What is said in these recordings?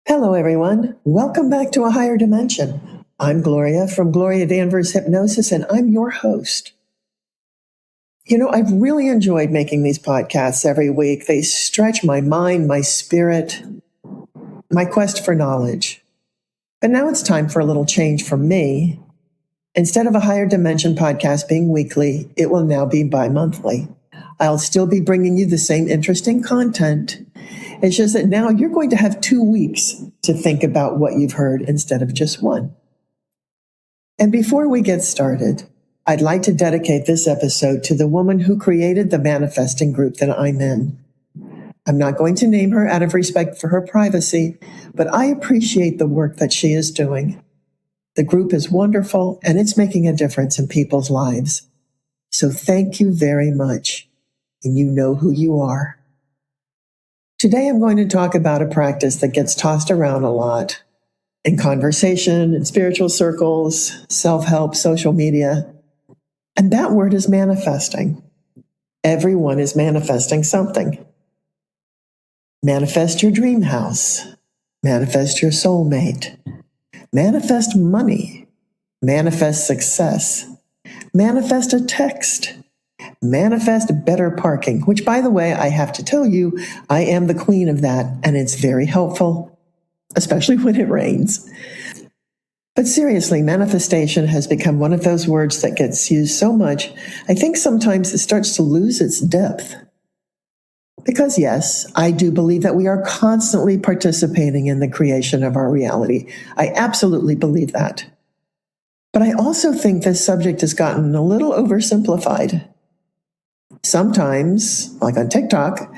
Hello, everyone. Welcome back to A Higher Dimension. I'm Gloria from Gloria Danvers Hypnosis, and I'm your host. I've really enjoyed making these podcasts every week. They stretch my mind, my spirit, my quest for knowledge. But now it's time for a little change for me. Instead of A Higher Dimension podcast being weekly, it will now be bi-monthly. I'll still be bringing you the same interesting content. It's just that now you're going to have 2 weeks to think about what you've heard instead of just one. And before we get started, I'd like to dedicate this episode to the woman who created the manifesting group that I'm in. I'm not going to name her out of respect for her privacy, but I appreciate the work that she is doing. The group is wonderful, and it's making a difference in people's lives. So thank you very much, and you know who you are. Today, I'm going to talk about a practice that gets tossed around a lot in conversation, in spiritual circles, self-help, social media. And that word is manifesting. Everyone is manifesting something. Manifest your dream house. Manifest your soulmate. Manifest money. Manifest success. Manifest a text. Manifest better parking, which, by the way, I have to tell you, I am the queen of that, and it's very helpful, especially when it rains. But seriously, manifestation has become one of those words that gets used so much, I think sometimes it starts to lose its depth. Because yes, I do believe that we are constantly participating in the creation of our reality. I absolutely believe that. But I also think this subject has gotten a little oversimplified. Sometimes, like on TikTok,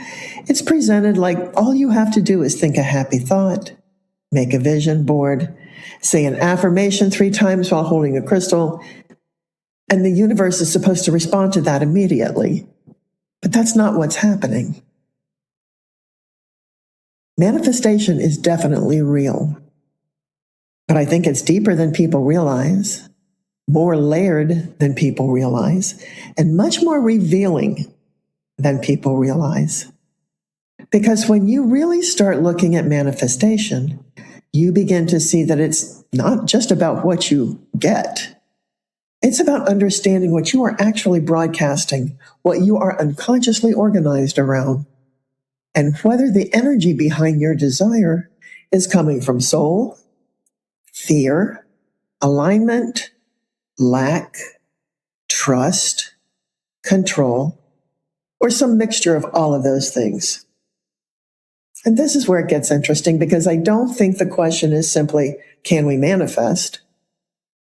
it's presented like all you have to do is think a happy thought, make a vision board, say an affirmation 3 times while holding a crystal, and the universe is supposed to respond to that immediately. But that's not what's happening. Manifestation is definitely real, but I think it's deeper than people realize, more layered than people realize, and much more revealing than people realize. Because when you really start looking at manifestation, you begin to see that it's not just about what you get. It's about understanding what you are actually broadcasting, what you are unconsciously organized around, and whether the energy behind your desire is coming from soul, fear, alignment, lack, trust, control, or some mixture of all of those things. And this is where it gets interesting, because I don't think the question is simply, can we manifest?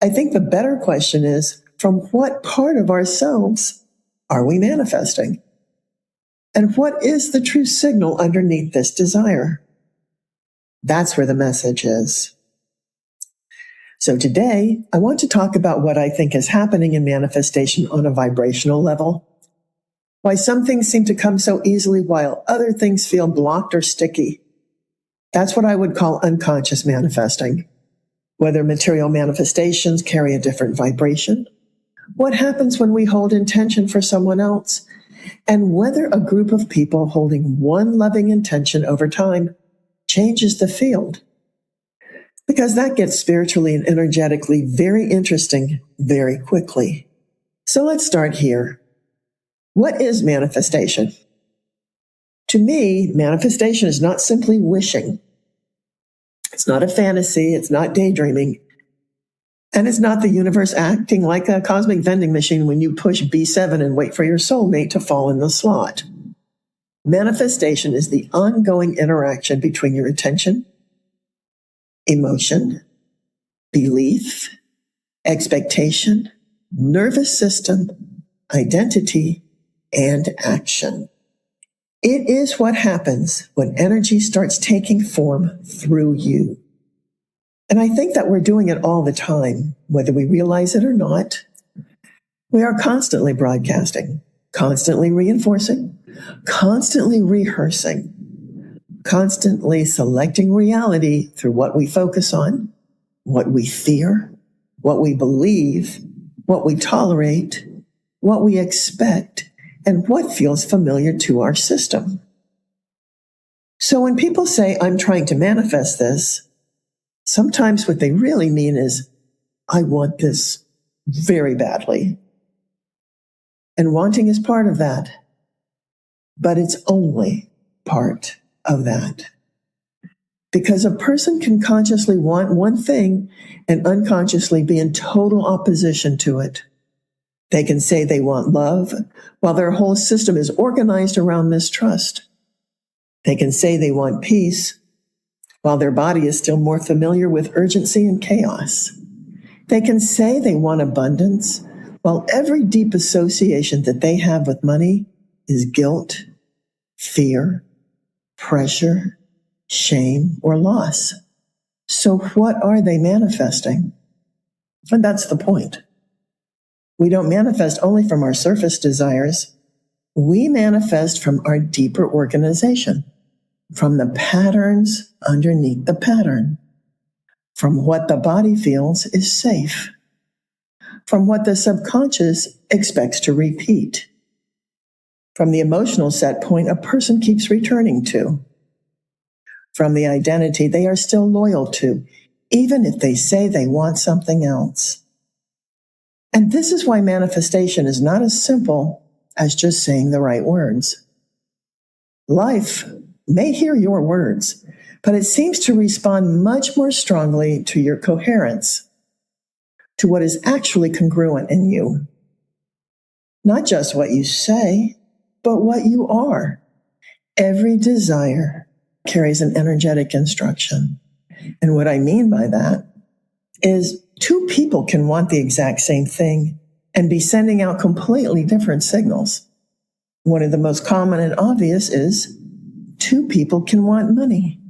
I think the better question is, from what part of ourselves are we manifesting? And what is the true signal underneath this desire? That's where the message is. So today, I want to talk about what I think is happening in manifestation on a vibrational level. Why some things seem to come so easily while other things feel blocked or sticky. That's what I would call unconscious manifesting. Whether material manifestations carry a different vibration, what happens when we hold intention for someone else, and whether a group of people holding one loving intention over time changes the field. Because that gets spiritually and energetically very interesting very quickly. So let's start here. What is manifestation? To me, manifestation is not simply wishing. It's not a fantasy. It's not daydreaming. And it's not the universe acting like a cosmic vending machine when you push B7 and wait for your soulmate to fall in the slot. Manifestation is the ongoing interaction between your attention, emotion, belief, expectation, nervous system, identity, and action. It is what happens when energy starts taking form through you. And I think that we're doing it all the time, whether we realize it or not. We are constantly broadcasting, constantly reinforcing, constantly rehearsing, constantly selecting reality through what we focus on, what we fear, what we believe, what we tolerate, what we expect, and what feels familiar to our system. So when people say, I'm trying to manifest this, sometimes what they really mean is, I want this very badly. And wanting is part of that. But it's only part of that. Because a person can consciously want one thing and unconsciously be in total opposition to it. They can say they want love while their whole system is organized around mistrust. They can say they want peace while their body is still more familiar with urgency and chaos. They can say they want abundance while every deep association that they have with money is guilt, fear, pressure, shame, or loss. So what are they manifesting? And that's the point. We don't manifest only from our surface desires. We manifest from our deeper organization, from the patterns underneath the pattern, from what the body feels is safe, from what the subconscious expects to repeat, from the emotional set point a person keeps returning to, from the identity they are still loyal to, even if they say they want something else. And this is why manifestation is not as simple as just saying the right words. Life may hear your words, but it seems to respond much more strongly to your coherence, to what is actually congruent in you. Not just what you say, but what you are. Every desire carries an energetic instruction. And what I mean by that is two people can want the exact same thing and be sending out completely different signals. One of the most common and obvious is two people can want money.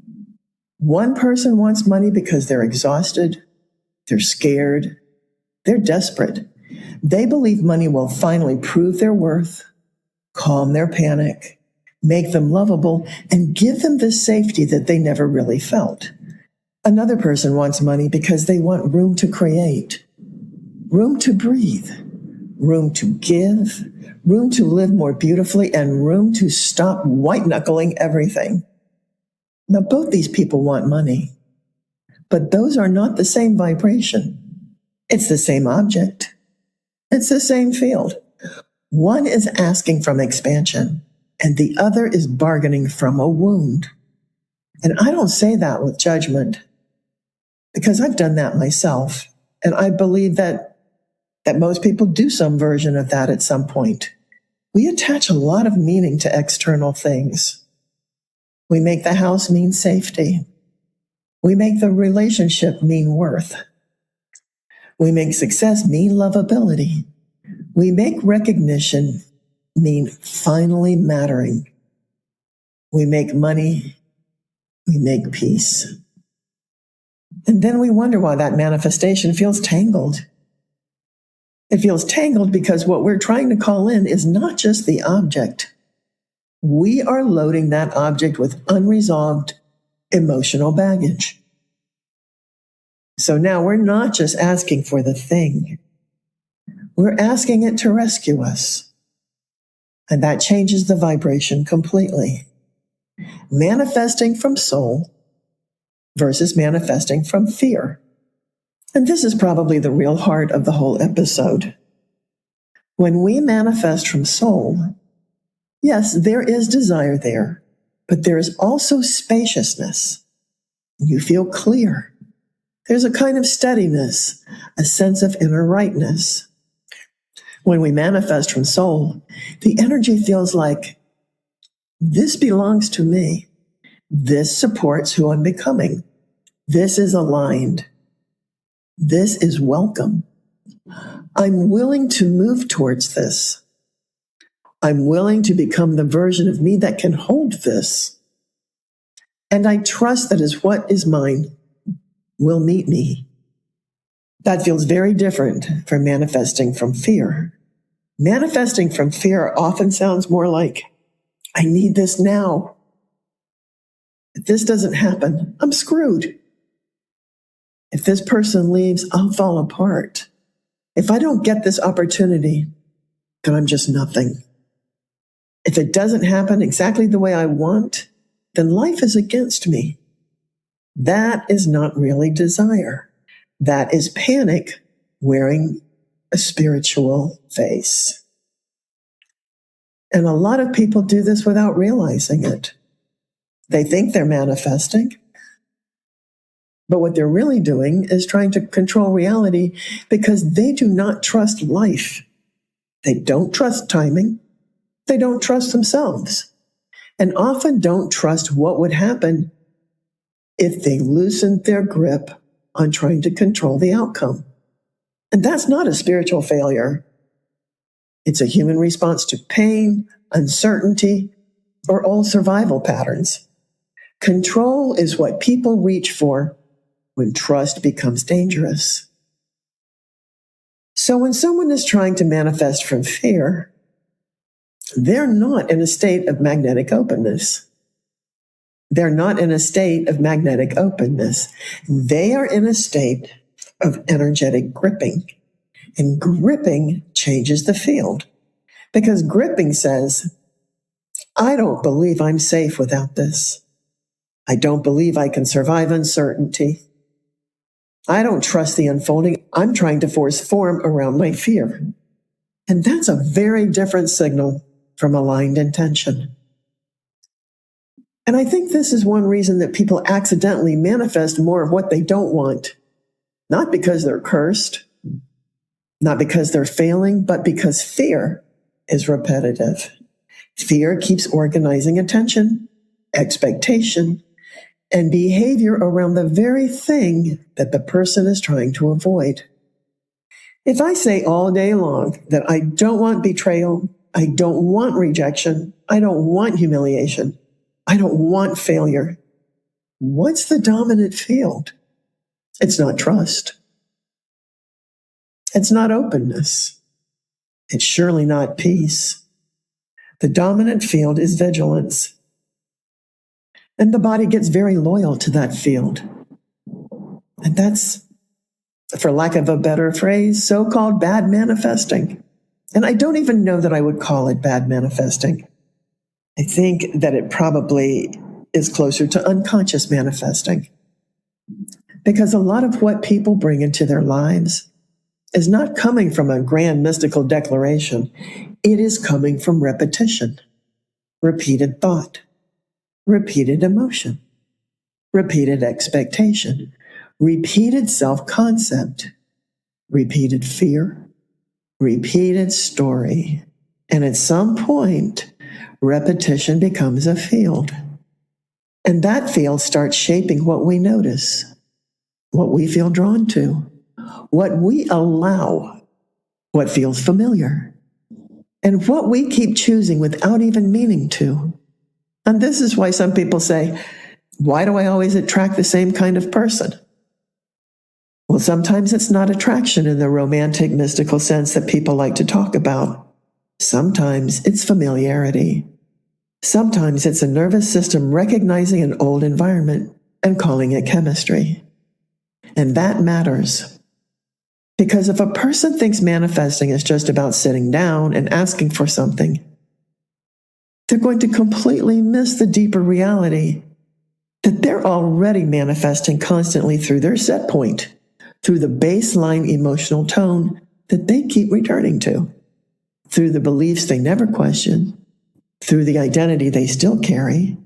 One person wants money because they're exhausted, they're scared, they're desperate. They believe money will finally prove their worth, calm their panic, make them lovable, and give them the safety that they never really felt. Another person wants money because they want room to create, room to breathe, room to give, room to live more beautifully, and room to stop white-knuckling everything. Now, both these people want money, but those are not the same vibration. It's the same object. It's the same field. One is asking from expansion, and the other is bargaining from a wound. And I don't say that with judgment, because I've done that myself. And I believe that most people do some version of that at some point. We attach a lot of meaning to external things. We make the house mean safety. We make the relationship mean worth. We make success mean lovability. We make recognition mean finally mattering. We make money. We make peace. And then we wonder why that manifestation feels tangled. It feels tangled because what we're trying to call in is not just the object. We are loading that object with unresolved emotional baggage. So now we're not just asking for the thing. We're asking it to rescue us. And that changes the vibration completely. Manifesting from soul versus manifesting from fear. And this is probably the real heart of the whole episode. When we manifest from soul, yes, there is desire there, but there is also spaciousness. You feel clear. There's a kind of steadiness, a sense of inner rightness. When we manifest from soul, the energy feels like, this belongs to me. This supports who I'm becoming. This is aligned. This is welcome. I'm willing to move towards this. I'm willing to become the version of me that can hold this. And I trust that is what is mine will meet me. That feels very different from manifesting from fear. Manifesting from fear often sounds more like, I need this now. If this doesn't happen, I'm screwed. If this person leaves, I'll fall apart. If I don't get this opportunity, then I'm just nothing. If it doesn't happen exactly the way I want, then life is against me. That is not really desire. That is panic wearing a spiritual face. And a lot of people do this without realizing it. They think they're manifesting, but what they're really doing is trying to control reality because they do not trust life. They don't trust timing. They don't trust themselves, and often don't trust what would happen if they loosened their grip on trying to control the outcome. And that's not a spiritual failure. It's a human response to pain, uncertainty, or old survival patterns. Control is what people reach for when trust becomes dangerous. So when someone is trying to manifest from fear, they're not in a state of magnetic openness. They're not in a state of magnetic openness. They are in a state of energetic gripping. And gripping changes the field. Because gripping says, I don't believe I'm safe without this. I don't believe I can survive uncertainty. I don't trust the unfolding. I'm trying to force form around my fear. And that's a very different signal from aligned intention. And I think this is one reason that people accidentally manifest more of what they don't want. Not because they're cursed, not because they're failing, but because fear is repetitive. Fear keeps organizing attention, expectation, and behavior around the very thing that the person is trying to avoid. If I say all day long that I don't want betrayal, I don't want rejection, I don't want humiliation, I don't want failure, what's the dominant field? It's not trust. It's not openness. It's surely not peace. The dominant field is vigilance. And the body gets very loyal to that field. And that's, for lack of a better phrase, so-called bad manifesting. And I don't even know that I would call it bad manifesting. I think that it probably is closer to unconscious manifesting. Because a lot of what people bring into their lives is not coming from a grand mystical declaration. It is coming from repetition, repeated thought, repeated emotion, repeated expectation, repeated self-concept, repeated fear, repeated story. And at some point, repetition becomes a field. And that field starts shaping what we notice, what we feel drawn to, what we allow, what feels familiar, and what we keep choosing without even meaning to. And this is why some people say, why do I always attract the same kind of person? Well, sometimes it's not attraction in the romantic, mystical sense that people like to talk about. Sometimes it's familiarity. Sometimes it's a nervous system recognizing an old environment and calling it chemistry. And that matters. Because if a person thinks manifesting is just about sitting down and asking for something, they're going to completely miss the deeper reality that they're already manifesting constantly through their set point, through the baseline emotional tone that they keep returning to, through the beliefs they never question, through the identity they still carry,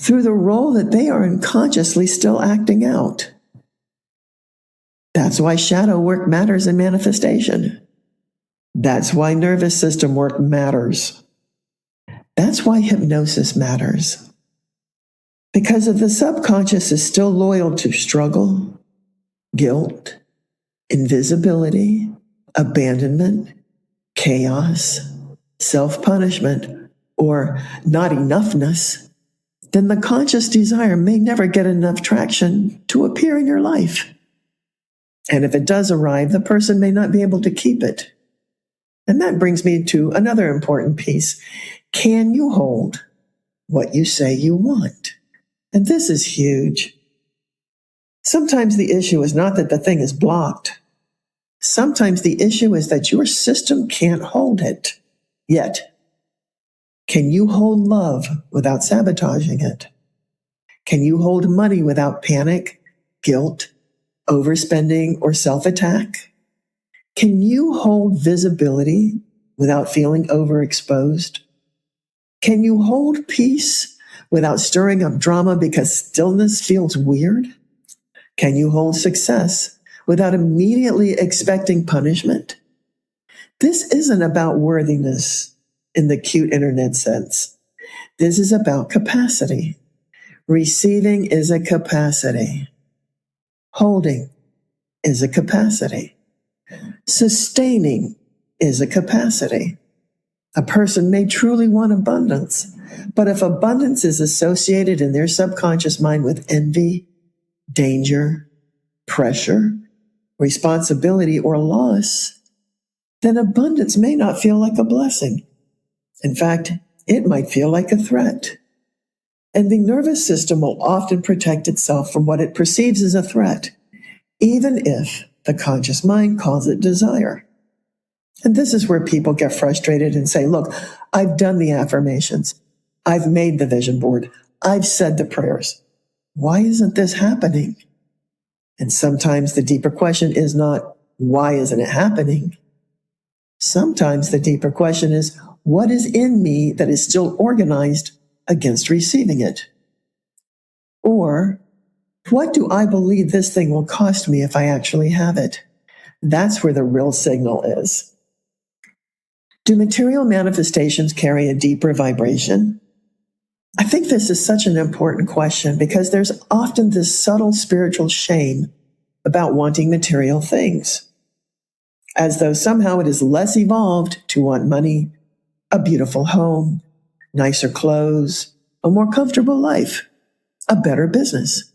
through the role that they are unconsciously still acting out. That's why shadow work matters in manifestation. That's why nervous system work matters. That's why hypnosis matters. Because if the subconscious is still loyal to struggle, guilt, invisibility, abandonment, chaos, self-punishment, or not enoughness, then the conscious desire may never get enough traction to appear in your life. And if it does arrive, the person may not be able to keep it. And that brings me to another important piece. Can you hold what you say you want? And this is huge. Sometimes the issue is not that the thing is blocked. Sometimes the issue is that your system can't hold it yet. Can you hold love without sabotaging it? Can you hold money without panic, guilt, overspending, or self-attack? Can you hold visibility without feeling overexposed? Can you hold peace without stirring up drama because stillness feels weird? Can you hold success without immediately expecting punishment? This isn't about worthiness in the cute internet sense. This is about capacity. Receiving is a capacity. Holding is a capacity. Sustaining is a capacity. A person may truly want abundance, but if abundance is associated in their subconscious mind with envy, danger, pressure, responsibility, or loss, then abundance may not feel like a blessing. In fact, it might feel like a threat. And the nervous system will often protect itself from what it perceives as a threat, even if the conscious mind calls it desire. And this is where people get frustrated and say, look, I've done the affirmations. I've made the vision board. I've said the prayers. Why isn't this happening? And sometimes the deeper question is not, why isn't it happening? Sometimes the deeper question is, what is in me that is still organized against receiving it? Or, what do I believe this thing will cost me if I actually have it? That's where the real signal is. Do material manifestations carry a deeper vibration? I think this is such an important question because there's often this subtle spiritual shame about wanting material things, as though somehow it is less evolved to want money, a beautiful home, nicer clothes, a more comfortable life, a better business,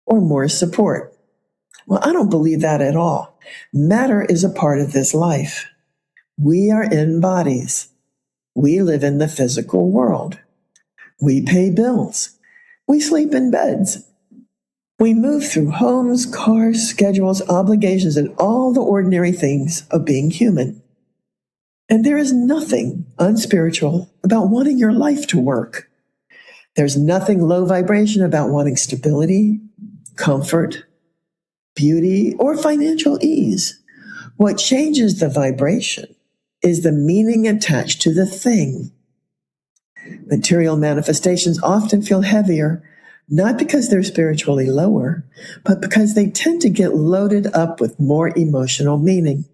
or more support. Well, I don't believe that at all. Matter is a part of this life. We are in bodies. We live in the physical world. We pay bills. We sleep in beds. We move through homes, cars, schedules, obligations, and all the ordinary things of being human. And there is nothing unspiritual about wanting your life to work. There's nothing low vibration about wanting stability, comfort, beauty, or financial ease. What changes the vibration is the meaning attached to the thing. Material manifestations often feel heavier, not because they're spiritually lower, but because they tend to get loaded up with more emotional meaning.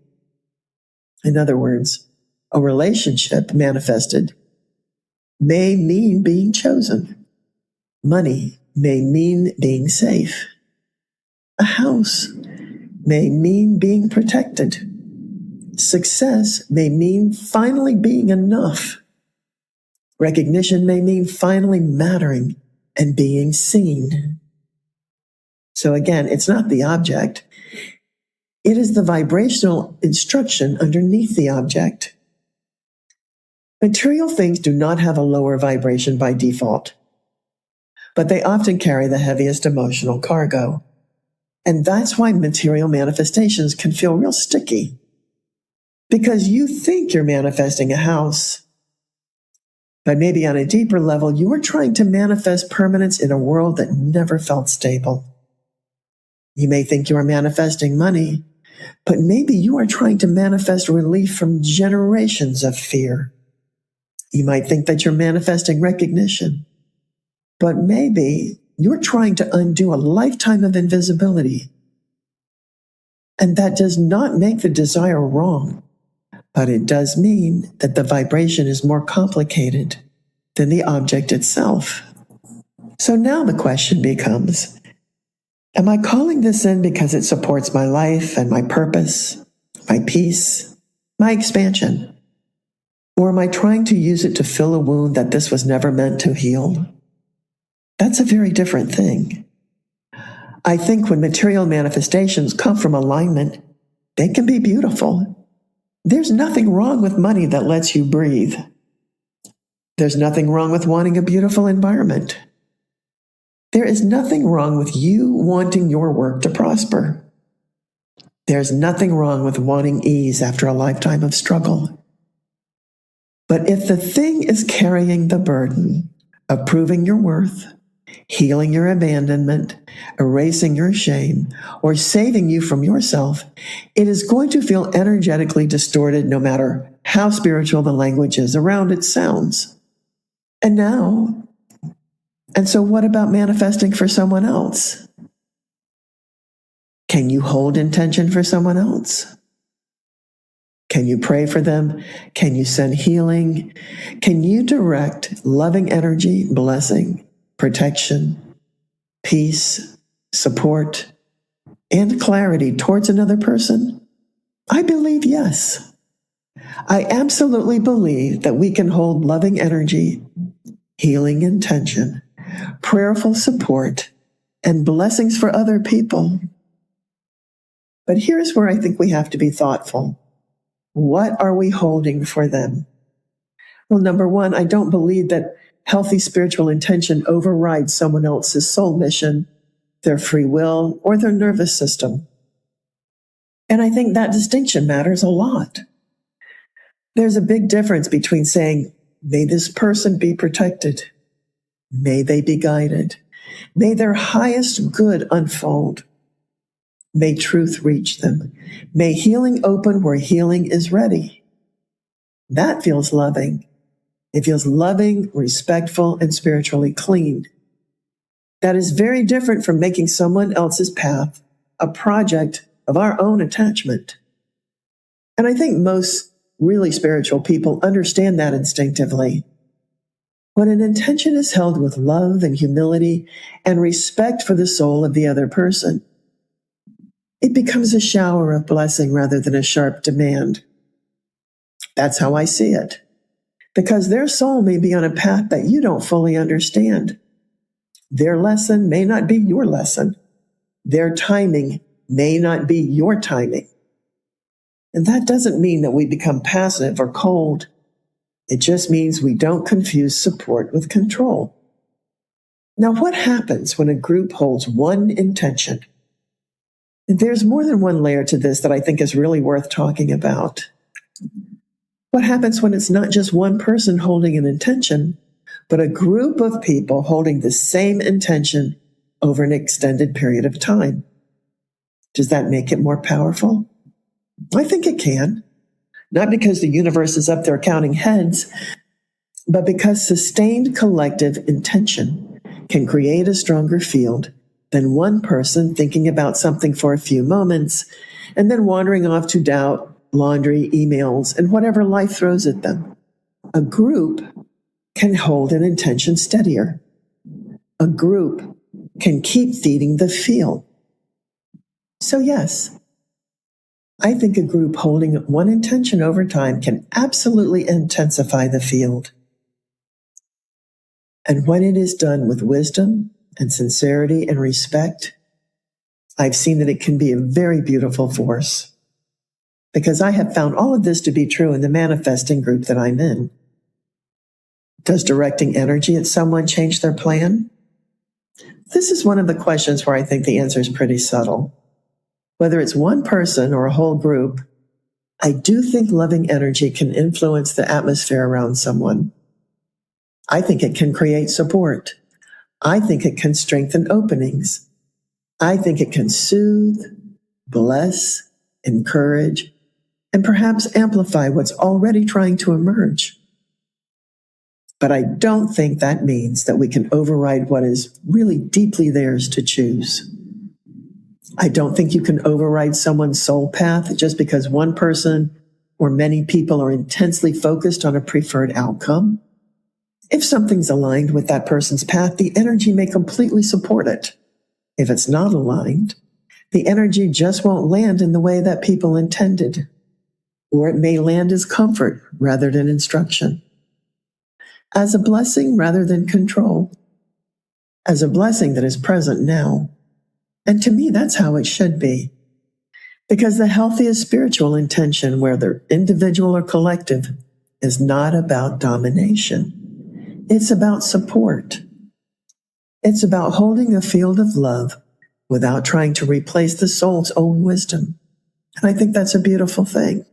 In other words, a relationship manifested may mean being chosen. Money may mean being safe. A house may mean being protected. Success may mean finally being enough. Recognition may mean finally mattering and being seen. So again, it's not the object. It is the vibrational instruction underneath the object. Material things do not have a lower vibration by default, but they often carry the heaviest emotional cargo. And that's why material manifestations can feel real sticky. Because you think you're manifesting a house, but maybe on a deeper level, you are trying to manifest permanence in a world that never felt stable. You may think you are manifesting money, but maybe you are trying to manifest relief from generations of fear. You might think that you're manifesting recognition, but maybe you're trying to undo a lifetime of invisibility. And that does not make the desire wrong, but it does mean that the vibration is more complicated than the object itself. So now the question becomes, am I calling this in because it supports my life and my purpose, my peace, my expansion? Or am I trying to use it to fill a wound that this was never meant to heal? That's a very different thing. I think when material manifestations come from alignment, they can be beautiful. There's nothing wrong with money that lets you breathe. There's nothing wrong with wanting a beautiful environment. There is nothing wrong with you wanting your work to prosper. There's nothing wrong with wanting ease after a lifetime of struggle. But if the thing is carrying the burden of proving your worth, healing your abandonment, erasing your shame, or saving you from yourself, it is going to feel energetically distorted no matter how spiritual the language is around it sounds. And so what about manifesting for someone else? Can you hold intention for someone else? Can you pray for them? Can you send healing? Can you direct loving energy, blessing, protection, peace, support, and clarity towards another person? I believe yes. I absolutely believe that we can hold loving energy, healing intention, prayerful support, and blessings for other people. But here's where I think we have to be thoughtful. What are we holding for them? Well, number one, I don't believe that healthy spiritual intention overrides someone else's soul mission, their free will, or their nervous system. And I think that distinction matters a lot. There's a big difference between saying, may this person be protected. May they be guided. May their highest good unfold. May truth reach them. May healing open where healing is ready. That feels loving. It feels loving, respectful, and spiritually clean. That is very different from making someone else's path a project of our own attachment. And I think most really spiritual people understand that instinctively. When an intention is held with love and humility and respect for the soul of the other person, it becomes a shower of blessing rather than a sharp demand. That's how I see it. Because their soul may be on a path that you don't fully understand. Their lesson may not be your lesson. Their timing may not be your timing. And that doesn't mean that we become passive or cold. It just means we don't confuse support with control. Now, what happens when a group holds one intention? There's more than one layer to this that I think is really worth talking about. What happens when it's not just one person holding an intention, but a group of people holding the same intention over an extended period of time? Does that make it more powerful? I think it can. Not because the universe is up there counting heads, but because sustained collective intention can create a stronger field than one person thinking about something for a few moments and then wandering off to doubt, laundry, emails, and whatever life throws at them. A group can hold an intention steadier. A group can keep feeding the field. So yes, I think a group holding one intention over time can absolutely intensify the field. And when it is done with wisdom and sincerity and respect, I've seen that it can be a very beautiful force. Because I have found all of this to be true in the manifesting group that I'm in. Does directing energy at someone change their plan? This is one of the questions where I think the answer is pretty subtle. Whether it's one person or a whole group, I do think loving energy can influence the atmosphere around someone. I think it can create support. I think it can strengthen openings. I think it can soothe, bless, encourage, and perhaps amplify what's already trying to emerge. But I don't think that means that we can override what is really deeply theirs to choose. I don't think you can override someone's soul path just because one person or many people are intensely focused on a preferred outcome. If something's aligned with that person's path, the energy may completely support it. If it's not aligned, the energy just won't land in the way that people intended. Or it may land as comfort rather than instruction. As a blessing rather than control. As a blessing that is present now. And to me, that's how it should be. Because the healthiest spiritual intention, whether individual or collective, is not about domination. It's about support. It's about holding a field of love without trying to replace the soul's own wisdom. And I think that's a beautiful thing.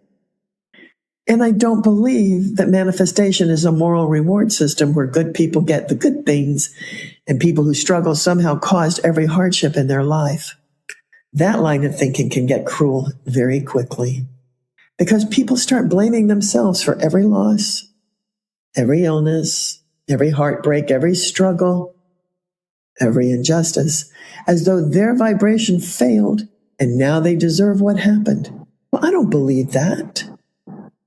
And I don't believe that manifestation is a moral reward system where good people get the good things and people who struggle somehow caused every hardship in their life. That line of thinking can get cruel very quickly because people start blaming themselves for every loss, every illness, every heartbreak, every struggle, every injustice, as though their vibration failed and now they deserve what happened. Well, I don't believe that.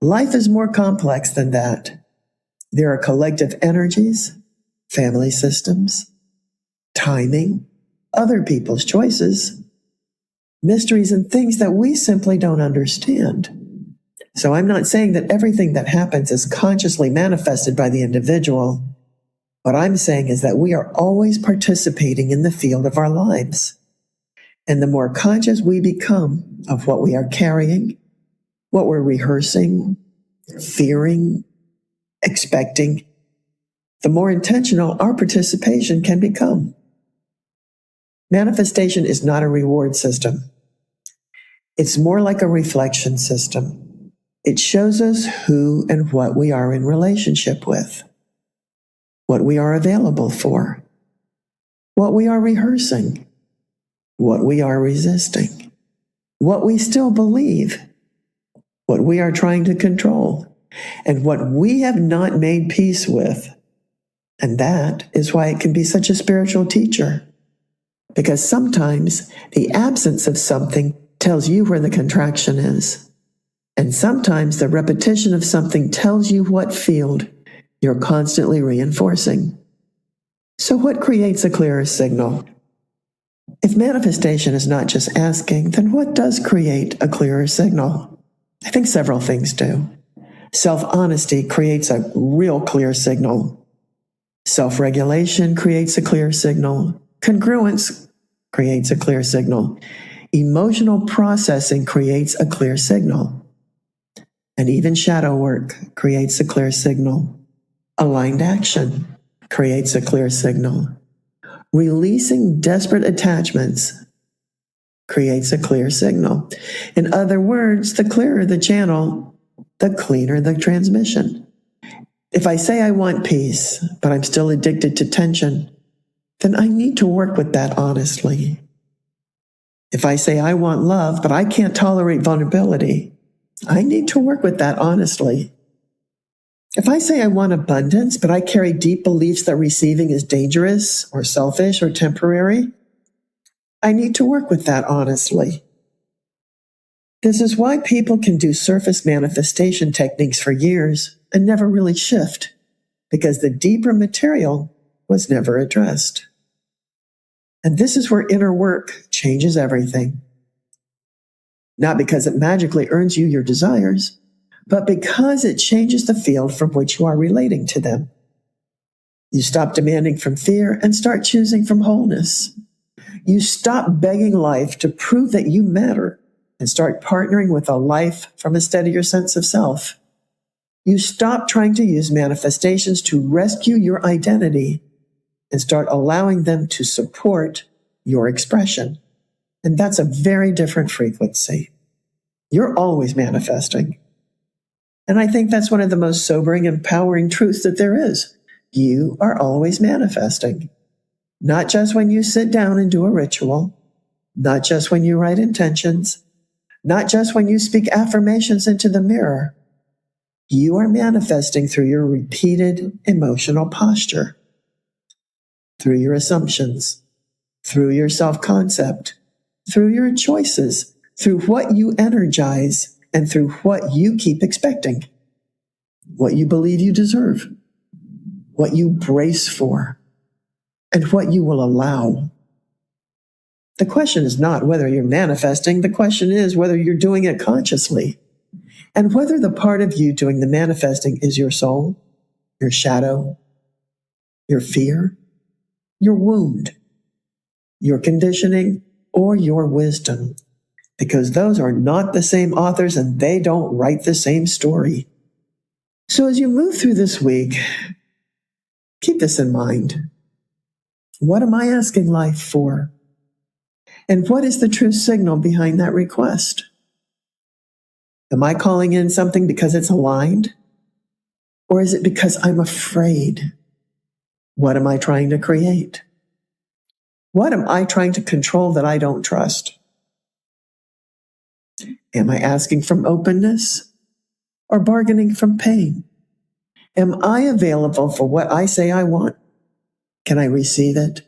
Life is more complex than that. There are collective energies, family systems, timing, other people's choices, mysteries, and things that we simply don't understand. So I'm not saying that everything that happens is consciously manifested by the individual. What I'm saying is that we are always participating in the field of our lives. And the more conscious we become of what we are carrying, what we're rehearsing, fearing, expecting, the more intentional our participation can become. Manifestation is not a reward system. It's more like a reflection system. It shows us who and what we are in relationship with, what we are available for, what we are rehearsing, what we are resisting, what we still believe, what we are trying to control, and what we have not made peace with. And that is why it can be such a spiritual teacher. Because sometimes the absence of something tells you where the contraction is. And sometimes the repetition of something tells you what field you're constantly reinforcing. So what creates a clearer signal? If manifestation is not just asking, then what does create a clearer signal? I think several things do. Self-honesty creates a real clear signal. Self-regulation creates a clear signal. Congruence creates a clear signal. Emotional processing creates a clear signal. And even shadow work creates a clear signal. Aligned action creates a clear signal. Releasing desperate attachments creates a clear signal. In other words, the clearer the channel, the cleaner the transmission. If I say I want peace, but I'm still addicted to tension, then I need to work with that honestly. If I say I want love, but I can't tolerate vulnerability, I need to work with that honestly. If I say I want abundance, but I carry deep beliefs that receiving is dangerous or selfish or temporary, I need to work with that honestly. This is why people can do surface manifestation techniques for years and never really shift, because the deeper material was never addressed. And this is where inner work changes everything. Not because it magically earns you your desires, but because it changes the field from which you are relating to them. You stop demanding from fear and start choosing from wholeness. You stop begging life to prove that you matter and start partnering with a life from a steadier sense of self. You stop trying to use manifestations to rescue your identity and start allowing them to support your expression. And that's a very different frequency. You're always manifesting. And I think that's one of the most sobering, empowering truths that there is. You are always manifesting. Not just when you sit down and do a ritual, not just when you write intentions, not just when you speak affirmations into the mirror. You are manifesting through your repeated emotional posture, through your assumptions, through your self-concept, through your choices, through what you energize, and through what you keep expecting, what you believe you deserve, what you brace for, and what you will allow. The question is not whether you're manifesting. The question is whether you're doing it consciously, and whether the part of you doing the manifesting is your soul, your shadow, your fear, your wound, your conditioning, or your wisdom. Because those are not the same authors and they don't write the same story. So as you move through this week, keep this in mind. What am I asking life for? And what is the true signal behind that request? Am I calling in something because it's aligned? Or is it because I'm afraid? What am I trying to create? What am I trying to control that I don't trust? Am I asking from openness or bargaining from pain? Am I available for what I say I want? Can I receive it?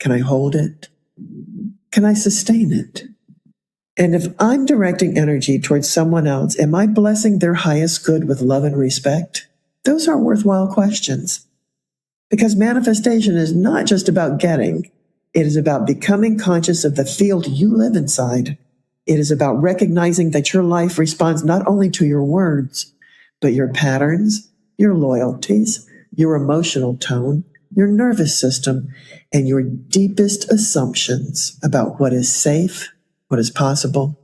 Can I hold it? Can I sustain it? And if I'm directing energy towards someone else, am I blessing their highest good with love and respect? Those are worthwhile questions. Because manifestation is not just about getting. It is about becoming conscious of the field you live inside. It is about recognizing that your life responds not only to your words, but your patterns, your loyalties, your emotional tone, your nervous system, and your deepest assumptions about what is safe, what is possible,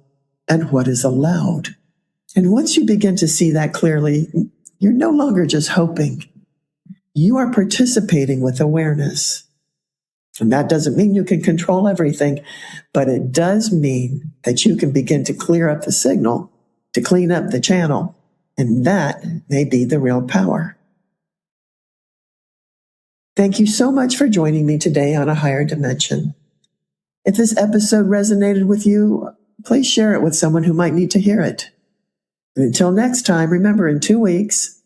and what is allowed. And once you begin to see that clearly, you're no longer just hoping. You are participating with awareness. And that doesn't mean you can control everything, but it does mean that you can begin to clear up the signal, to clean up the channel. And that may be the real power. Thank you so much for joining me today on A Higher Dimension. If this episode resonated with you, please share it with someone who might need to hear it. And until next time, remember, in 2 weeks,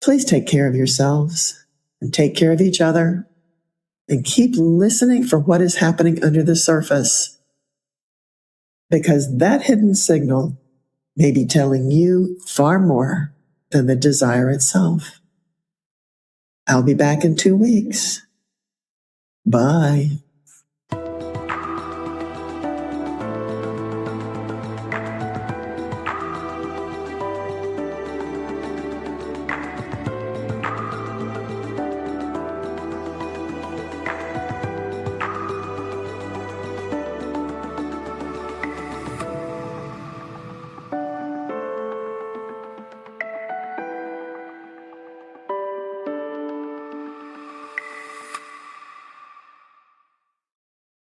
please take care of yourselves and take care of each other and keep listening for what is happening under the surface, because that hidden signal may be telling you far more than the desire itself. I'll be back in 2 weeks. Bye.